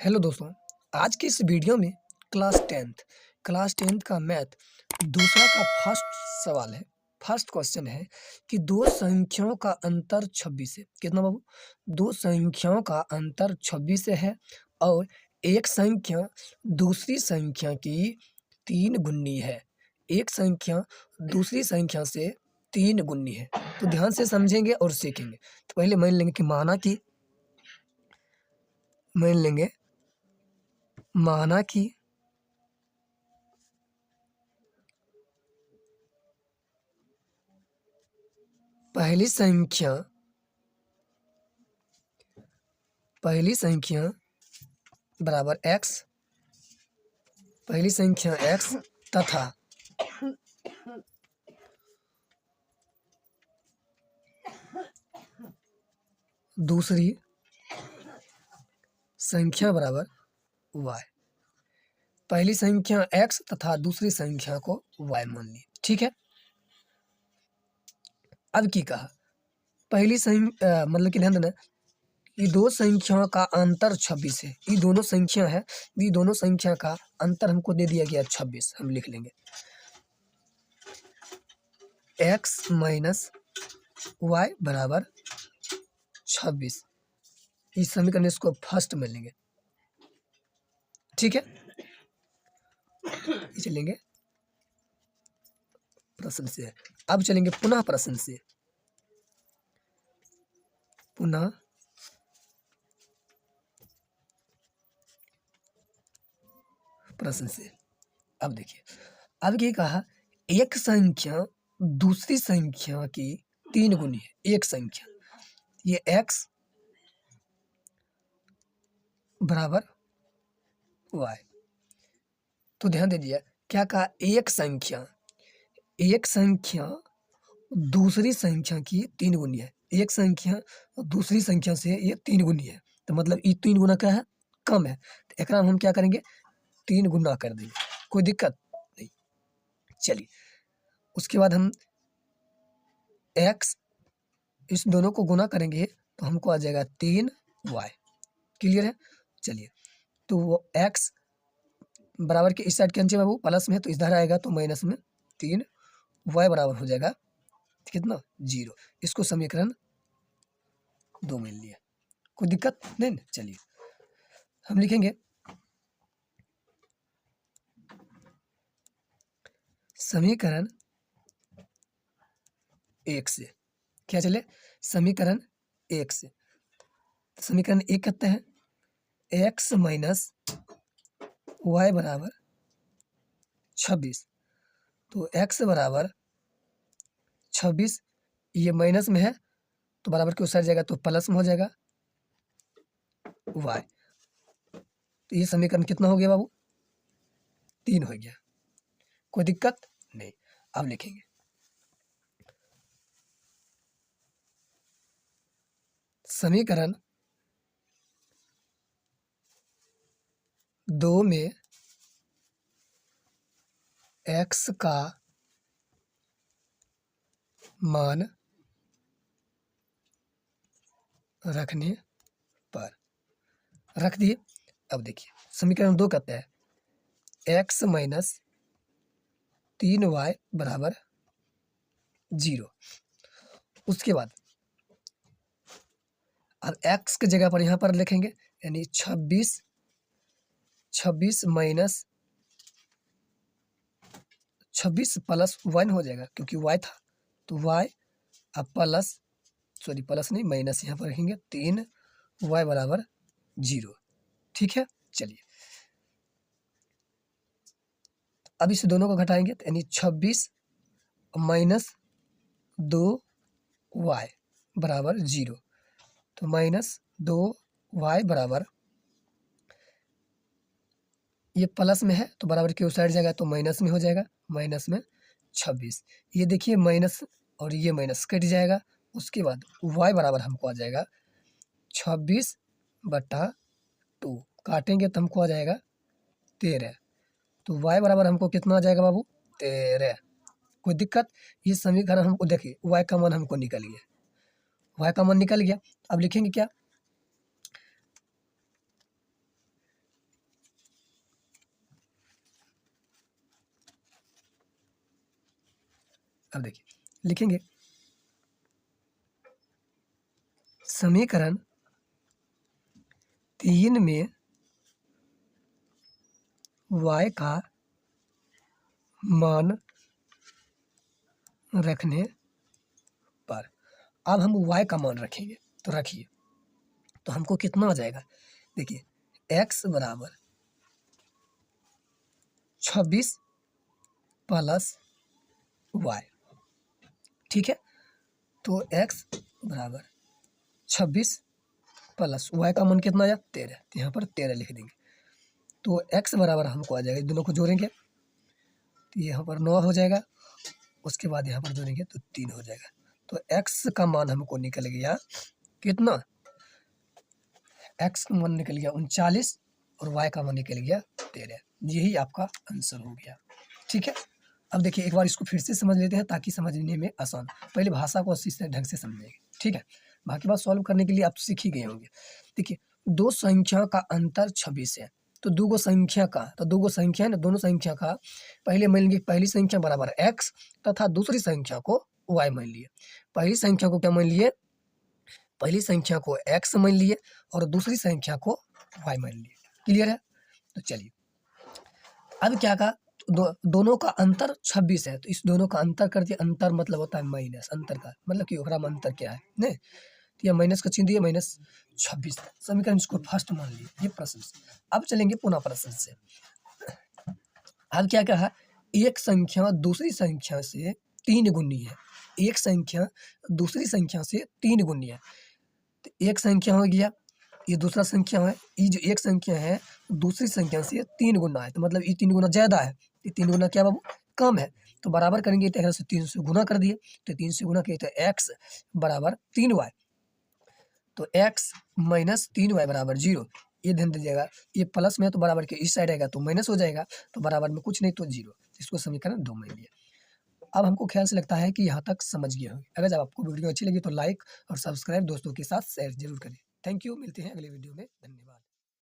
Hello दोस्तों, आज की इस वीडियो में क्लास टेंथ का मैथ दूसरा का फर्स्ट सवाल है। फर्स्ट क्वेश्चन है कि दो संख्याओं का अंतर 26 है। कितना बाबू? दो संख्याओं का अंतर 26 है और एक संख्या दूसरी संख्या की 3 गुनी है। एक संख्या दूसरी संख्या से 3 गुनी है। तो ध्यान से समझेंगे और सीखेंगे। तो पहले मान लेंगे कि पहली संख्या बराबर x, पहली संख्या x तथा दूसरी संख्या बराबर y। पहली संख्या x तथा दूसरी संख्या को y मान ली। ठीक है। अब की कहा पहली संख्या मतलब कि ध्यान देना, ये दो संख्याओं का अंतर 26 है। ये दोनों संख्या है, ये दोनों संख्या का अंतर हमको दे दिया गया 26। हम लिख लेंगे x माइनस y बराबर 26। इस समीकरण इसको फर्स्ट में लेंगे। ठीक है। चलेंगे प्रश्न से। अब चलेंगे पुनः प्रश्न से। अब देखिए, अब ये कहा एक संख्या दूसरी संख्या की 3 गुनी है। एक संख्या ये x बराबर y। तो ध्यान दीजिए क्या कहा, एक संख्या दूसरी संख्या की 3 गुनी है। एक संख्या दूसरी संख्या से ये 3 गुनी है। तो मतलब ये 3 गुना क्या है, कम है। तो एक हम क्या करेंगे, 3 गुना कर देंगे, कोई दिक्कत नहीं। चलिए उसके बाद हम x इस दोनों को गुना करेंगे तो हमको आ जाएगा 3y। क्लियर है। चलिए तो वो x बराबर के इस साइड कैंसिल बाबू, प्लस में है तो इधर आएगा तो माइनस में 3y बराबर हो जाएगा कितना, 0। इसको समीकरण 2 में लिया, कोई दिक्कत नहीं ना। चलिए हम लिखेंगे समीकरण 1 से। क्या चले, समीकरण 1 से। समीकरण 1 कहते हैं x माइनस y बराबर 26। तो x बराबर 26, ये माइनस में है तो बराबर के उस साइड जाएगा तो प्लस में हो जाएगा y। तो ये समीकरण कितना हो गया बाबू, 3 हो गया, कोई दिक्कत नहीं। अब लिखेंगे समीकरण 2 में x का मान रखने पर रख दिए। अब देखिए समीकरण 2 कहते हैं x माइनस 3y बराबर 0। उसके बाद अब x की जगह पर यहाँ पर लिखेंगे, यानी 26 माइनस 26 प्लस 1 हो जाएगा, क्योंकि y था तो y अब प्लस नहीं माइनस यहाँ पर रखेंगे, 3y बराबर 0। ठीक है। चलिए अब इस दोनों को घटाएंगे तो यानी 26 माइनस 2y बराबर 0। तो माइनस 2y बराबर, ये प्लस में है तो बराबर के उस साइड जाएगा तो माइनस में हो जाएगा, माइनस में 26। ये देखिए माइनस और ये माइनस कट जाएगा। उसके बाद y बराबर हमको आ जाएगा 26/2, काटेंगे तो हमको आ जाएगा 13। तो y बराबर हमको कितना आ जाएगा बाबू, 13। कोई दिक्कत, ये समीकरण हमको देखिए y का मान हमको निकल गया, y का मान निकल गया। अब लिखेंगे क्या, अब देखिए लिखेंगे समीकरण 3 में y का मान रखने पर, अब हम y का मान रखेंगे तो रखिए, तो हमको कितना आ जाएगा, देखिए x बराबर 26 प्लस y, ठीक है। तो x बराबर 26 प्लस y का मान कितना आया 13, तो यहाँ पर 13 लिख देंगे। तो x बराबर हमको आ जाएगा, दोनों को जोड़ेंगे तो यहाँ पर 9 हो जाएगा, उसके बाद यहाँ पर जोड़ेंगे तो 3 हो जाएगा। तो x का मान हमको निकल गया कितना, x का मान निकल गया 39 और y का मान निकल गया 13। यही आपका आंसर हो गया, ठीक है। अब देखिए एक बार इसको फिर से समझ लेते हैं ताकि समझने में आसान, पहले भाषा को अच्छी से ढंग से समझेंगे, ठीक है। बाकी बात सॉल्व करने के लिए आप सीख ही गए होंगे। देखिए दो संख्या का अंतर 26 है, तो दो गो संख्या का, तो दो गो संख्या है ना, दोनों संख्या का पहले मान लीजिए पहली संख्या बराबर x तथा दूसरी संख्या को y मान लिए। पहली संख्या को क्या मान लिए, पहली संख्या को x मान लिए और दूसरी संख्या को y मान लिए। क्लियर है, तो चलिए अब क्या कहा, दोनों का अंतर 26 है, तो इस दोनों का अंतर कर दिया, अंतर मतलब होता है माइनस, अंतर का मतलब कि ओकरा में अंतर क्या है नहीं, तो यह माइनस का चिन्ह दिया, -26 समीकरण इसको फर्स्ट मान लिए, ये प्रश्न से। अब चलेंगे पुनः प्रश्न से। अब क्या कहा, एक संख्या दूसरी संख्या से 3 गुनी है, एक संख्या दूसरी संख्या से 3 गुनी है, तो एक संख्या हो गया, ये दूसरा संख्या है, ये जो एक संख्या है दूसरी संख्या से 3 गुना है, तो मतलब ये 3 गुना ज़्यादा है, ये 3 गुना क्या बाबू कम है, तो बराबर करेंगे तो से 3 से गुना कर दिए, तो 3 से गुना किए तो x बराबर 3y, तो x माइनस 3y बराबर 0। ये ध्यान दीजिएगा, ये प्लस में है तो बराबर के इस साइड आएगा तो माइनस हो जाएगा, तो बराबर में कुछ नहीं तो 0, इसको समीकरण 2 मान लिया। अब हमको ख्याल से लगता है कि यहाँ तक समझ गए होंगे। अगर जब आपको वीडियो अच्छी लगी तो लाइक और सब्सक्राइब दोस्तों के साथ शेयर जरूर करें। थैंक यू, मिलते हैं अगले वीडियो में, धन्यवाद।